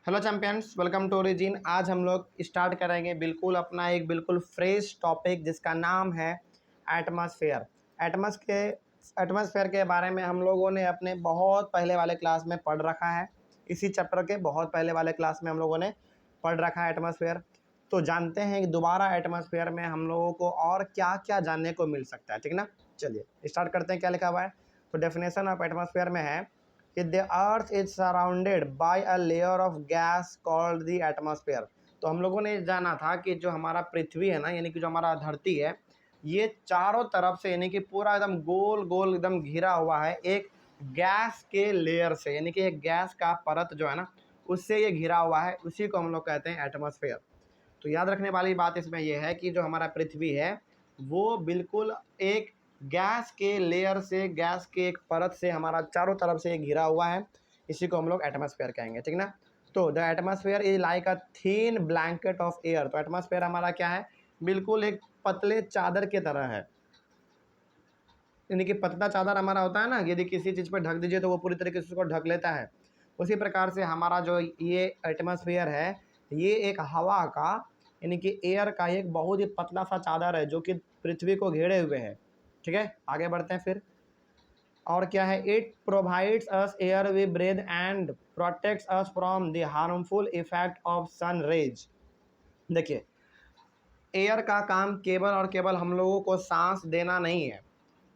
Hello champions, welcome to Origin. आज हम लोग स्टार्ट करेंगे बिल्कुल अपना एक बिल्कुल फ्रेश टॉपिक जिसका नाम है एटमॉस्फेयर। एटमॉस्फेयर के बारे में हम लोगों ने अपने बहुत पहले वाले क्लास में पढ़ रखा है। इसी चैप्टर के बहुत पहले वाले क्लास में हम लोगों ने पढ़ रखा है एटमॉस्फेयर। तो जानते हैं कि दोबारा एटमॉस्फेयर में हम लोगों को और क्या क्या जानने को मिल सकता है, ठीक ना। चलिए स्टार्ट करते हैं। क्या लिखा हुआ है? तो डेफिनेशन ऑफ एटमॉस्फेयर में है कि the earth is surrounded by a layer of gas called the atmosphere. तो हम लोगों ने जाना था कि जो हमारा पृथ्वी है ना, यानी कि जो हमारा धरती है, ये चारों तरफ से यानी कि पूरा एकदम गोल गोल एकदम घिरा हुआ है एक गैस के लेयर से, यानी कि एक गैस का परत जो है ना, उससे ये घिरा हुआ है। उसी को हम लोग कहते हैं एटमॉस्फेयर। तो याद रखने वाली बात इसमें यह है कि जो हमारा पृथ्वी है वो बिल्कुल एक गैस के लेयर से, गैस के एक परत से हमारा चारों तरफ से घिरा हुआ है। इसी को हम लोग एटमॉस्फेयर कहेंगे, ठीक ना। तो the atmosphere is like a thin blanket of air. तो एटमॉस्फेयर हमारा क्या है? बिल्कुल एक पतले चादर के तरह है। यानी कि पतला चादर हमारा होता है ना, यदि किसी चीज़ पर ढक दीजिए तो वो पूरी तरीके से उसको ढक लेता है। उसी प्रकार से हमारा जो ये एटमॉस्फेयर है, ये एक हवा का यानी कि एयर का एक बहुत ही पतला सा चादर है जो कि पृथ्वी को घेरे हुए है। ठीक है, आगे बढ़ते हैं फिर। और क्या है? It provides us air we breathe and protects us from the harmful effect of sun rays. देखिए, एयर का काम केवल और केवल हम लोगों को सांस देना नहीं है।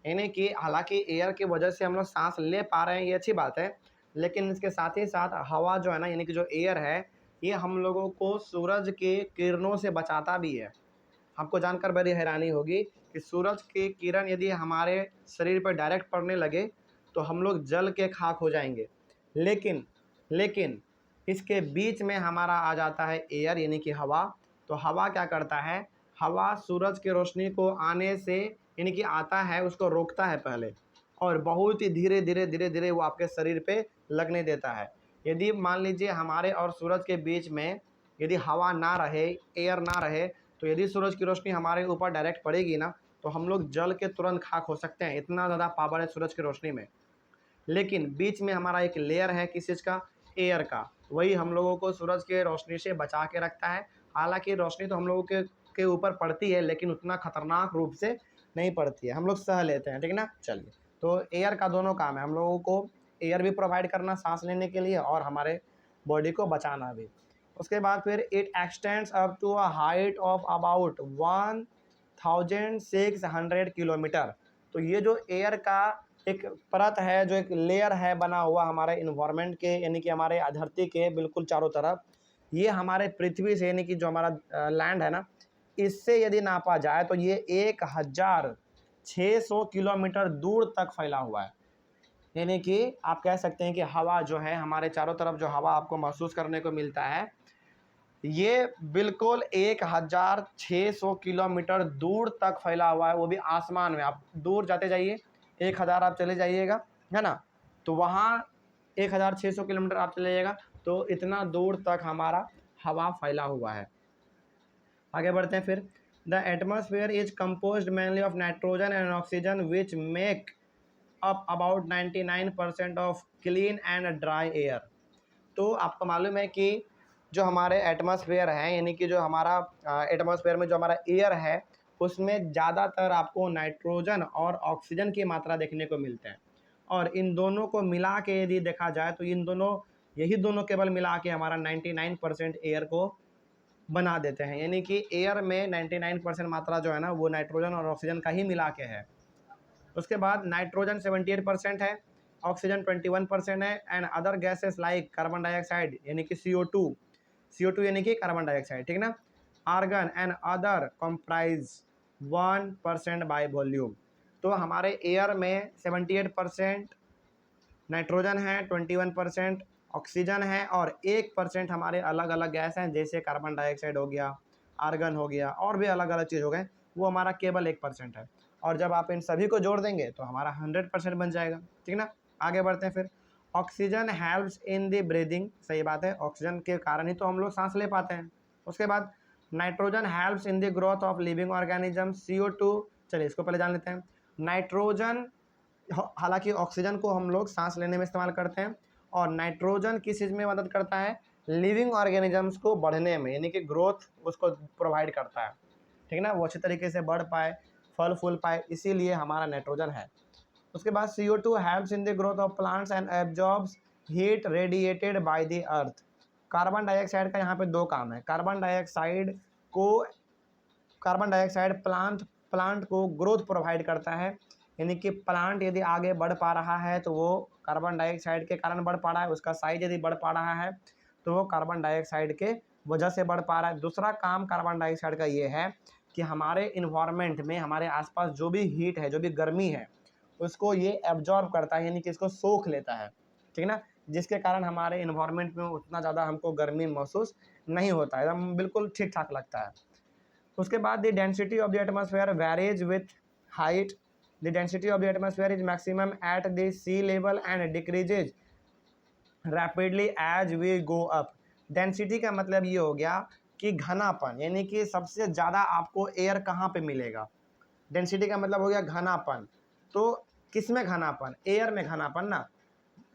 यानी कि हालांकि एयर की वजह से हम लोग सांस ले पा रहे हैं, ये अच्छी बात है, लेकिन इसके साथ ही साथ हवा जो है ना, यानी कि जो एयर है, ये हम लोगों को सूरज के किरणों से बचाता भी है। आपको जानकर बड़ी हैरानी होगी कि सूरज की किरण यदि हमारे शरीर पर डायरेक्ट पड़ने लगे तो हम लोग जल के खाक हो जाएंगे। लेकिन लेकिन इसके बीच में हमारा आ जाता है एयर, यानी कि हवा। तो हवा क्या करता है? हवा सूरज की रोशनी को आने से यानी कि आता है, उसको रोकता है पहले, और बहुत ही धीरे धीरे धीरे धीरे वो आपके शरीर पे लगने देता है। यदि मान लीजिए हमारे और सूरज के बीच में यदि हवा ना रहे, एयर ना रहे, तो यदि सूरज की रोशनी हमारे ऊपर डायरेक्ट पड़ेगी ना, तो हम लोग जल के तुरंत खाक हो सकते हैं। इतना ज़्यादा पावर है सूरज की रोशनी में। लेकिन बीच में हमारा एक लेयर है, किस चीज़ का? एयर का। वही हम लोगों को सूरज के रोशनी से बचा के रखता है। हालांकि रोशनी तो हम लोगों के ऊपर पड़ती है, लेकिन उतना खतरनाक रूप से नहीं पड़ती है, हम लोग सह लेते हैं, ठीक ना। चलिए, तो एयर का दोनों काम है, हम लोगों को एयर भी प्रोवाइड करना सांस लेने के लिए और हमारे बॉडी को बचाना भी। उसके बाद फिर it extends up to a height of about 1600 kilometre. तो ये जो एयर का एक परत है, जो एक लेयर है बना हुआ हमारे इन्वायरमेंट के, यानी कि हमारे धरती के बिल्कुल चारों तरफ, ये हमारे पृथ्वी से यानी कि जो हमारा लैंड है ना, इससे यदि नापा जाए तो ये 1600 किलोमीटर दूर तक फैला हुआ है। यानी कि आप कह सकते हैं कि हवा जो है, हमारे चारों तरफ जो हवा आपको महसूस करने को मिलता है, ये बिल्कुल 1600 किलोमीटर दूर तक फैला हुआ है, वो भी आसमान में। आप दूर जाते जाइए, 1000 आप चले जाइएगा, है ना, तो वहाँ 1600 किलोमीटर आप चले जाइएगा, तो इतना दूर तक हमारा हवा फैला हुआ है। आगे बढ़ते हैं फिर। The atmosphere is composed mainly of nitrogen and oxygen which make up about 99% of clean and dry air. तो आपको मालूम है कि जो हमारे एटमॉस्फेयर है, यानी कि जो हमारा एटमॉस्फेयर में जो हमारा एयर है, उसमें ज़्यादातर आपको नाइट्रोजन और ऑक्सीजन की मात्रा देखने को मिलते हैं। और इन दोनों को मिला के यदि देखा जाए तो यही दोनों केवल मिला के हमारा 99% एयर को बना देते हैं। यानी कि एयर में 99% मात्रा जो है ना, वो नाइट्रोजन और ऑक्सीजन का ही मिला के है। उसके बाद नाइट्रोजन 78% है, ऑक्सीजन 21% है, and other gases like carbon dioxide यानी कि CO2 यानी कि कार्बन डाइऑक्साइड, ठीक ना, argon and other comprise 1% by volume. तो हमारे एयर में 78% नाइट्रोजन है, 21% ऑक्सीजन है, और 1% हमारे अलग अलग गैस हैं, जैसे कार्बन डाइऑक्साइड हो गया, आर्गन हो गया, और भी अलग अलग चीज़ हो गए, वो हमारा केवल 1% है। और जब आप इन सभी को जोड़ देंगे तो हमारा 100% बन जाएगा, ठीक ना। आगे बढ़ते हैं फिर। Oxygen helps in the breathing. सही बात है, ऑक्सीजन के कारण ही तो हम लोग सांस ले पाते हैं। उसके बाद nitrogen helps in the growth of living organism. CO2, चलिए इसको पहले जान लेते हैं। नाइट्रोजन, हालांकि ऑक्सीजन को हम लोग सांस लेने में इस्तेमाल करते हैं, और नाइट्रोजन किस चीज़ में मदद करता है? लिविंग ऑर्गेनिजम्स को बढ़ने में, यानी कि ग्रोथ उसको प्रोवाइड करता है, ठीक ना, वो अच्छे तरीके से बढ़ पाए, फल फूल पाए, इसीलिए हमारा नाइट्रोजन है। उसके बाद CO2 helps in the growth of plants and absorbs heat radiated by the earth. Carbon dioxide का यहाँ पे दो काम है। कार्बन डाइऑक्साइड प्लांट को ग्रोथ प्रोवाइड करता है, यानी कि प्लांट यदि आगे बढ़ पा रहा है तो वो कार्बन डाइऑक्साइड के कारण बढ़ पा रहा है, उसका साइज यदि बढ़ पा रहा है तो वो कार्बन डाइऑक्साइड के वजह से बढ़ पा रहा है। दूसरा काम कार्बन डाइऑक्साइड का ये है कि हमारे इन्वायरमेंट में, हमारे आसपास जो भी हीट है, जो भी गर्मी है, उसको ये एब्जॉर्ब करता है, यानी कि इसको सोख लेता है, ठीक ना, जिसके कारण हमारे इन्वायरमेंट में उतना ज़्यादा हमको गर्मी महसूस नहीं होता है, एकदम बिल्कुल ठीक ठाक लगता है। उसके बाद the density of the atmosphere varies with height. The density of the atmosphere is maximum at the sea level and decreases rapidly as we go up. Density का मतलब ये हो गया कि घनापन, यानी कि सबसे ज़्यादा आपको एयर कहाँ पे मिलेगा। डेंसिटी का मतलब हो गया घनापन, तो किस में घनापन, एयर में घनापन ना,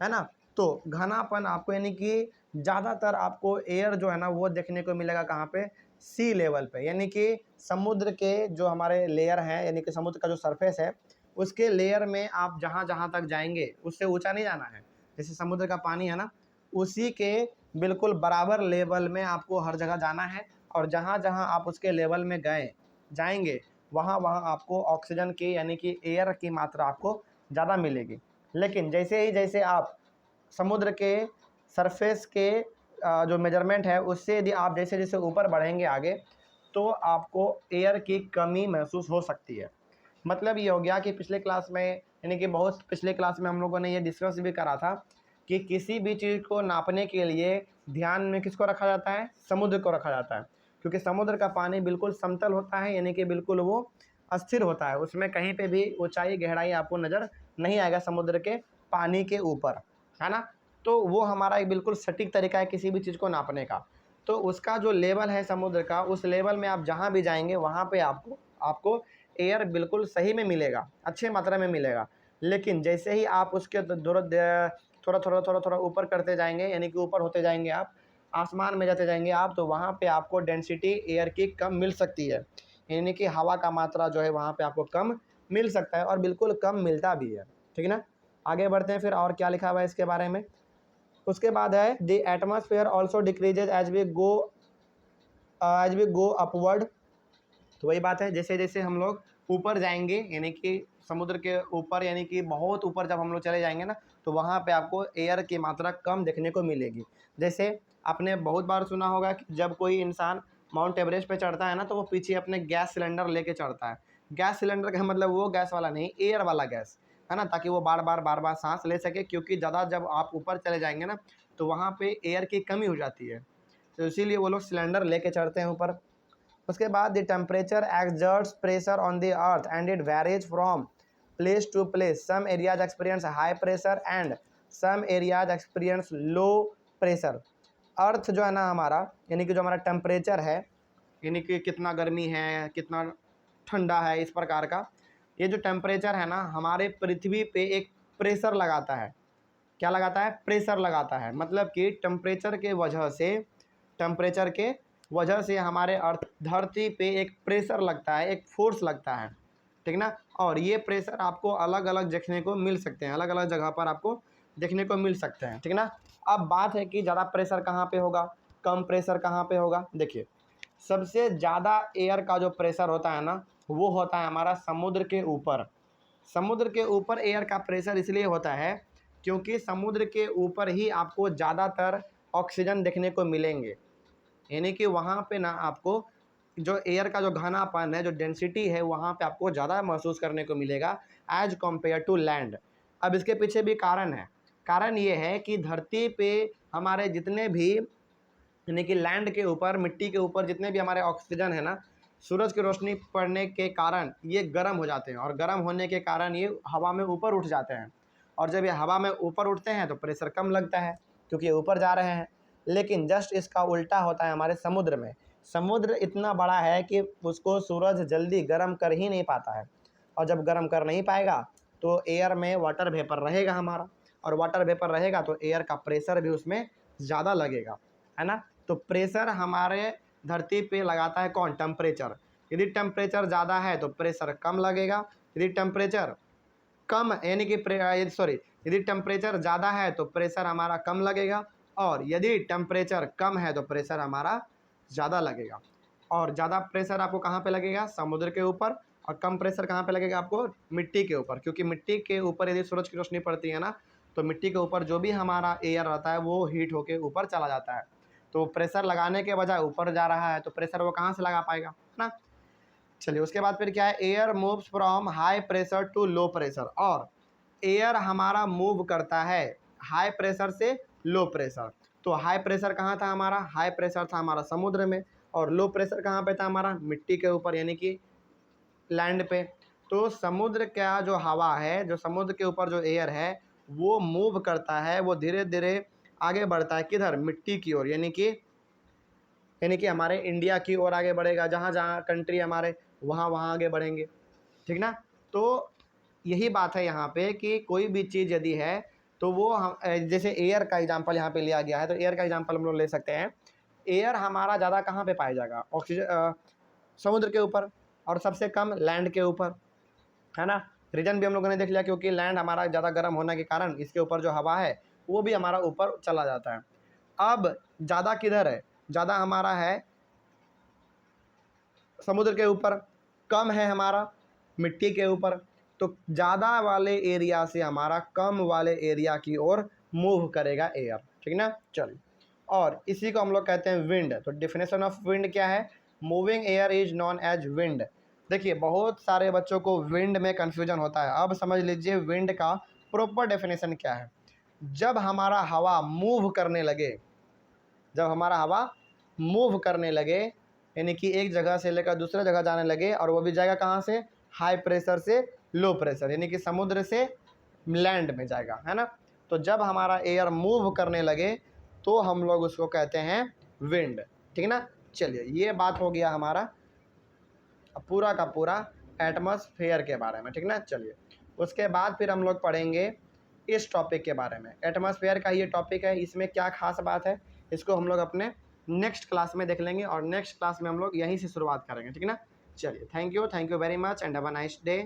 है ना। तो घनापन आपको, यानी कि ज़्यादातर आपको एयर जो है ना वो देखने को मिलेगा कहाँ पे, सी लेवल पे, यानी कि समुद्र के जो हमारे लेयर हैं, यानी कि समुद्र का जो सरफेस है उसके लेयर में आप जहाँ जहाँ तक जाएंगे उससे ऊंचा नहीं जाना है। जैसे समुद्र का पानी है ना, उसी के बिल्कुल बराबर लेवल में आपको हर जगह जाना है, और जहाँ जहाँ आप उसके लेवल में जाएंगे वहाँ वहाँ आपको ऑक्सीजन की, यानी कि एयर की मात्रा आपको ज़्यादा मिलेगी। लेकिन जैसे आप समुद्र के सरफेस के जो मेजरमेंट है उससे यदि आप जैसे जैसे ऊपर बढ़ेंगे आगे, तो आपको एयर की कमी महसूस हो सकती है। मतलब ये हो गया कि पिछले क्लास में, यानी कि बहुत पिछले क्लास में हम लोगों ने ये डिस्कस भी करा था कि किसी भी चीज़ को नापने के लिए ध्यान में किसको रखा जाता है, समुद्र को रखा जाता है, क्योंकि समुद्र का पानी बिल्कुल समतल होता है, यानी कि बिल्कुल वो अस्थिर होता है, उसमें कहीं पे भी ऊंचाई गहराई आपको नज़र नहीं आएगा समुद्र के पानी के ऊपर, है ना। तो वो हमारा एक बिल्कुल सटीक तरीका है किसी भी चीज़ को नापने का। तो उसका जो लेवल है समुद्र का, उस लेवल में आप जहाँ भी जाएंगे वहाँ पे आपको एयर बिल्कुल सही में मिलेगा, अच्छे मात्रा में मिलेगा। लेकिन जैसे ही आप उसके थोड़ा ऊपर करते जाएंगे, यानी कि ऊपर होते जाएंगे, आप आसमान में जाते जाएंगे आप, तो वहाँ पे आपको डेंसिटी एयर की कम मिल सकती है, यानी कि हवा का मात्रा जो है वहाँ पे आपको कम मिल सकता है, और बिल्कुल कम मिलता भी है, ठीक ना। आगे बढ़ते हैं फिर, और क्या लिखा हुआ है इसके बारे में। उसके बाद है the atmosphere also decreases as we go upward. तो वही बात है, जैसे जैसे हम लोग ऊपर जाएंगे, यानी कि समुद्र के ऊपर, यानी कि बहुत ऊपर जब हम लोग चले जाएंगे ना, तो वहाँ पे आपको एयर की मात्रा कम देखने को मिलेगी। जैसे आपने बहुत बार सुना होगा कि जब कोई इंसान माउंट एवरेस्ट पे चढ़ता है ना, तो वो पीछे अपने गैस सिलेंडर लेके चढ़ता है। गैस सिलेंडर का मतलब वो गैस वाला नहीं, एयर वाला गैस, है ना, ताकि वो बार बार सांस ले सके, क्योंकि ज़्यादा जब आप ऊपर चले जाएंगे ना तो वहाँ पे एयर की कमी हो जाती है, तो इसीलिए वो लोग सिलेंडर लेके चढ़ते हैं ऊपर। उसके बाद the temperature exerts pressure on the earth and it varies from place to place. Some areas experience high pressure and some areas experience low pressure. Earth जो है ना हमारा, यानी कि जो हमारा टेम्परेचर है, यानी कि कितना गर्मी है कितना ठंडा है, इस प्रकार का ये जो टेम्परेचर है ना हमारे पृथ्वी पे एक प्रेशर लगाता है। क्या लगाता है, प्रेशर लगाता है, मतलब कि टेम्परेचर के वजह से हमारे अर्थ धरती पे एक प्रेशर लगता है, एक फोर्स लगता है, ठीक ना। और ये प्रेशर आपको अलग अलग देखने को मिल सकते हैं, अलग अलग जगह पर आपको देखने को मिल सकते हैं, ठीक ना। अब बात है कि ज़्यादा प्रेशर कहाँ पे होगा, कम प्रेशर कहाँ पे होगा। देखिए, सबसे ज़्यादा एयर का जो प्रेशर होता है ना वो होता है हमारा समुद्र के ऊपर। समुद्र के ऊपर एयर का प्रेशर इसलिए होता है क्योंकि समुद्र के ऊपर ही आपको ज़्यादातर ऑक्सीजन देखने को मिलेंगे, यानी कि वहाँ पे ना आपको जो एयर का जो घनापन है, जो डेंसिटी है, वहाँ पे आपको ज़्यादा महसूस करने को मिलेगा एज कम्पेयर टू लैंड। अब इसके पीछे भी कारण है। कारण ये है कि धरती पे हमारे जितने भी, यानी कि लैंड के ऊपर, मिट्टी के ऊपर जितने भी हमारे ऑक्सीजन है ना, सूरज की रोशनी पड़ने के कारण ये गर्म हो जाते हैं, और गर्म होने के कारण ये हवा में ऊपर उठ जाते हैं, और जब ये हवा में ऊपर उठते हैं तो प्रेशर कम लगता है क्योंकि ये ऊपर जा रहे हैं। लेकिन जस्ट इसका उल्टा होता है हमारे समुद्र में। समुद्र इतना बड़ा है कि उसको सूरज जल्दी गर्म कर ही नहीं पाता है, और जब गर्म कर नहीं पाएगा तो एयर में वाटर वेपर रहेगा हमारा, और वाटर वेपर रहेगा तो एयर का प्रेशर भी उसमें ज़्यादा लगेगा। है ना। तो प्रेशर हमारे धरती पे लगाता है कौन, टेम्परेचर। यदि टेम्परेचर ज़्यादा है तो प्रेशर कम लगेगा, यदि टेम्परेचर कम यानी कि यदि टेम्परेचर ज़्यादा है तो प्रेशर हमारा कम लगेगा, और यदि टेम्परेचर कम है तो प्रेशर हमारा ज़्यादा लगेगा। और ज़्यादा प्रेशर आपको कहाँ पे लगेगा, समुद्र के ऊपर, और कम प्रेशर कहाँ पे लगेगा आपको, मिट्टी के ऊपर। क्योंकि मिट्टी के ऊपर यदि सूरज की रोशनी पड़ती है ना, तो मिट्टी के ऊपर जो भी हमारा एयर रहता है वो हीट होके ऊपर चला जाता है। तो प्रेशर लगाने के बजाय ऊपर जा रहा है, तो प्रेशर वो कहाँ से लगा पाएगा, है ना। चलिए उसके बाद फिर क्या है, air moves from high pressure to low pressure. और एयर हमारा मूव करता है हाई प्रेशर से लो प्रेशर। तो हाई प्रेशर कहाँ था हमारा, हाई प्रेशर था हमारा समुद्र में, और लो प्रेशर कहाँ पे था हमारा, मिट्टी के ऊपर यानी कि लैंड पे। तो समुद्र का जो हवा है, जो समुद्र के ऊपर जो एयर है वो मूव करता है, वो धीरे धीरे आगे बढ़ता है किधर, मिट्टी की ओर, यानी कि हमारे इंडिया की ओर आगे बढ़ेगा। जहाँ जहाँ कंट्री हमारे वहाँ वहाँ आगे बढ़ेंगे, ठीक ना। तो यही बात है यहाँ पे कि कोई भी चीज़ यदि है तो वो हम जैसे एयर का एग्जांपल यहाँ पे लिया गया है, तो एयर का एग्जांपल हम लोग ले सकते हैं। एयर हमारा ज़्यादा कहाँ पे पाया जाएगा, ऑक्सीजन समुद्र के ऊपर, और सबसे कम लैंड के ऊपर, है ना। रीजन भी हम लोगों ने देख लिया, क्योंकि लैंड हमारा ज़्यादा गर्म होने के कारण इसके ऊपर जो हवा है वो भी हमारा ऊपर चला जाता है। अब ज़्यादा किधर है, ज़्यादा हमारा है समुद्र के ऊपर, कम है हमारा मिट्टी के ऊपर। तो ज़्यादा वाले एरिया से हमारा कम वाले एरिया की ओर मूव करेगा एयर, ठीक ना। चलिए, और इसी को हम लोग कहते हैं विंड। तो डिफिनेशन ऑफ विंड क्या है, moving air is known as wind. देखिए बहुत सारे बच्चों को विंड में कन्फ्यूजन होता है। अब समझ लीजिए विंड का प्रॉपर डेफिनेशन क्या है। जब हमारा हवा मूव करने लगे, जब हमारा हवा मूव करने लगे, यानी कि एक जगह से लेकर दूसरे जगह जाने लगे, और वो भी जाएगा कहाँ से, हाई प्रेशर से लो प्रेशर, यानी कि समुद्र से लैंड में जाएगा, है ना। तो जब हमारा एयर मूव करने लगे तो हम लोग उसको कहते हैं विंड, ठीक ना। चलिए ये बात हो गया हमारा पूरा का पूरा एटमॉस्फेयर के बारे में, ठीक ना। चलिए उसके बाद फिर हम लोग पढ़ेंगे इस टॉपिक के बारे में। एटमॉस्फेयर का ये टॉपिक है, इसमें क्या खास बात है इसको हम लोग अपने नेक्स्ट क्लास में देख लेंगे, और नेक्स्ट क्लास में हम लोग यहीं से शुरुआत करेंगे, ठीक ना। चलिए thank you very much and have a nice day.